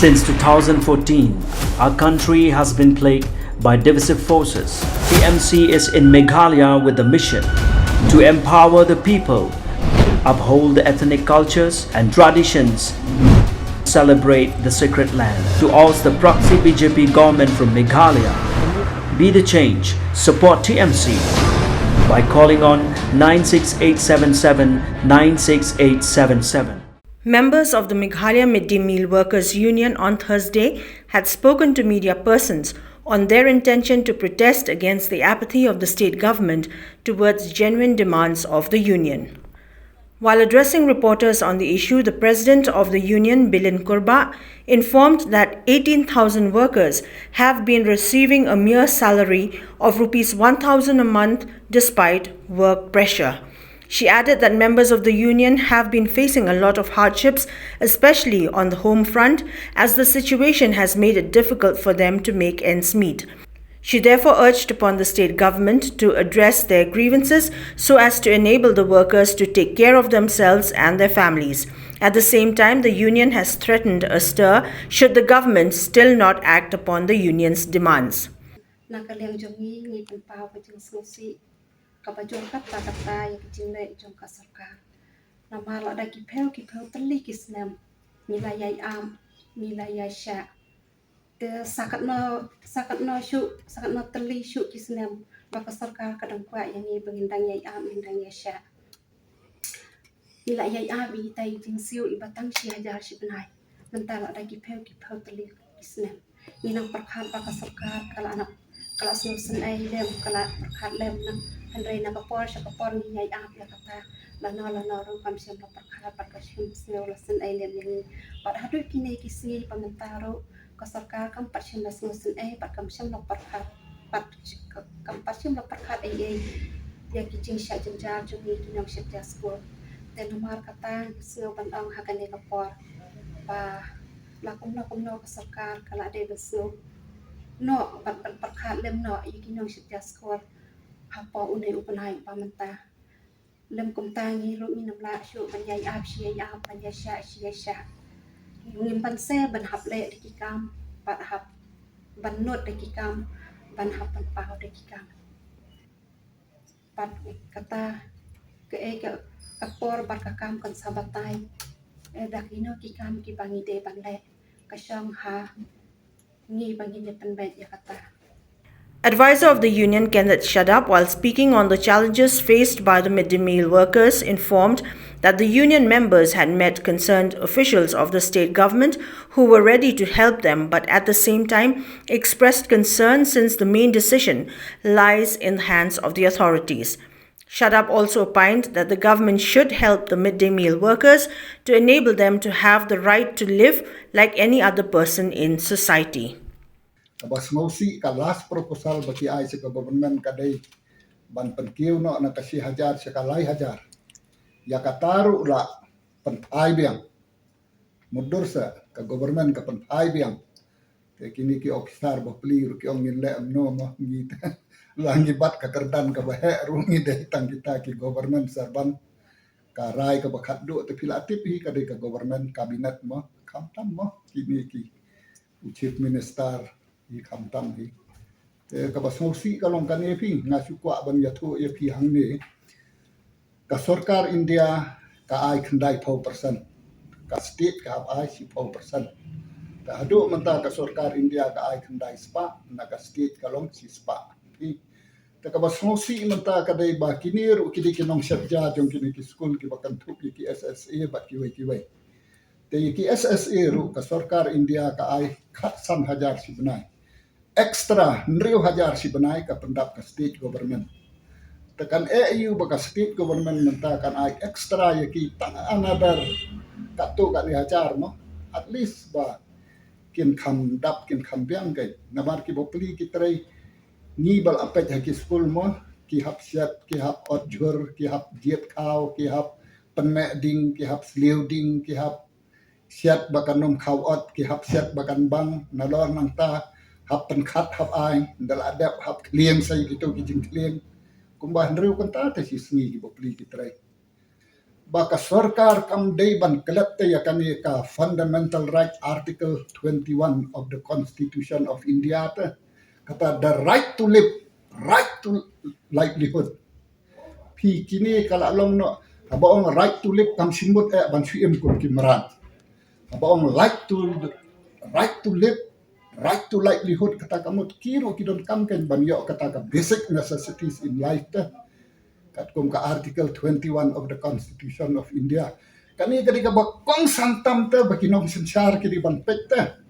Since 2014, our country has been plagued by divisive forces. TMC is in Meghalaya with the mission to empower the people, uphold the ethnic cultures and traditions, celebrate the sacred land. To oust the proxy BJP government from Meghalaya, be the change, support TMC by calling on 96877 96877. Members of the Meghalaya Midday Meal Workers Union on Thursday had spoken to media persons on their intention to protest against the apathy of the state government towards genuine demands of the union. While addressing reporters on the issue, the president of the union, Bilin Kurbah, informed that 18,000 workers have been receiving a mere salary of Rs 1,000 a month despite work pressure. She added that members of the union have been facing a lot of hardships, especially on the Homefront, as the situation has made it difficult for them to make ends meet. She therefore urged upon the state government to address their grievances so as to enable the workers to take care of themselves and their families. At the same time, the union has threatened a stir should the government still not act upon the union's demands. Kata yang kecilnya jom ka sarkar. Nama lo ada kipel teli kisnam. Nilai am, nilai syak. Te sakat no teli syuk kisnam. Baka sarkar kadang kuat yang ni bengindang yai am, bengindang yai syak. Nilai am ini tay jing siu ibatang si hajar si benai. Mentah lo ada kipel teli kisnam. Minang perkat baka sarkar kalau snusen ai lem kalau perkat lem nang Andrei nakapor siya kapor ni yay ya kata lano ro kam siya perkat baka siya snusen ai lem yang pad hadu kini kisi pamentaro ka sarkar kam pat siya snusen ai pat kam siya perkat pat kam pat siya perkat ai ya kicing siya jenjar jumi kinang siya jasko dan nomor kata snu bandang hakane kapor pa lakum no ka sarkar kala de besnu no perkat lem no ikinong siya jasko apa unai upanai pamenta lem kumtangi ru minam la syu panjai ap panjai sya ngim pan se ban hap le dikikam pat hap ban not dikikam ban hap pan pau dikikam pat kata ke kapor bar kakam kan sabatai dakino kikam ki bangi de ban le kasyang ha ngi bangi ne pan bet ya kata. Advisor of the union Kenneth Shadab, while speaking on the challenges faced by the midday meal workers, informed that the union members had met concerned officials of the state government who were ready to help them, but at the same time expressed concern since the main decision lies in the hands of the authorities. Shadab also opined that the government should help the midday meal workers to enable them to have the right to live like any other person in society. Bas ngausi ka last proposal bagi ai se government kadai ban penkiu no na kasi hajar se kalai hajar ya kataru la pentai biang mudur sa ka government ka pentai biang ke kini ki officer bo pli ru ki ong le no mo ngi langi bat ka kerdan ka bahe ru ngi de tang kita ki government serban ka rai ka bakat do te pilatip hi kadai ka government kabinet mo kam tam mo kini ki chief minister i kam tam hi ka basausi ka long kan e pi nga su kwa ban ya thu e pi hang ni ka sarkar india ka ai khandai 4% ka state ka ai 4% ta hadu manta ka sarkar india ka ai khandai spa na ka state ka long si spa hi ta ka basausi manta ka dai ba kinir u kidi kinong shatja jong kini ki school ki bakan thu ki ssa ba ki wai te ki ssa ru ka sarkar india ka ai khat san hajar si banai extra nriu hajar si banai ka pendap ka state government tekan EU baka state government mentakan ai extra yaki another katu ka ni hajar mo at least ba kin kham dap kin kham biang kai nabar ki bopli ki trai ni bal apet haki school mo ki hap siat ki hap odjur ki hap diet kau ki hap penek ding ki hap sliu ding ki hap siat bakan nom kau ot ki hap siat bakan bang nalor nang ta hap penkat hap ai dal adap hap klieng sai gitu kijing klieng kumbah ndriu kan ta te si sngi ki bopli ki trai baka sarkar kam day ban kalate ya kani ka fundamental right article 21 of the Constitution of India ta kata the right to live, right to livelihood. Pi kini kala long no abaong right to live kam simbut ban suim kum kimran. Abaong right to live, right to livelihood kata kamu kiro kidon kam ken ban yo kata ka basic necessities in life ta kat kum ka article 21 of the Constitution of India. Kani kadi ka bakong santam ta bakinom sensar kidi ban pekta.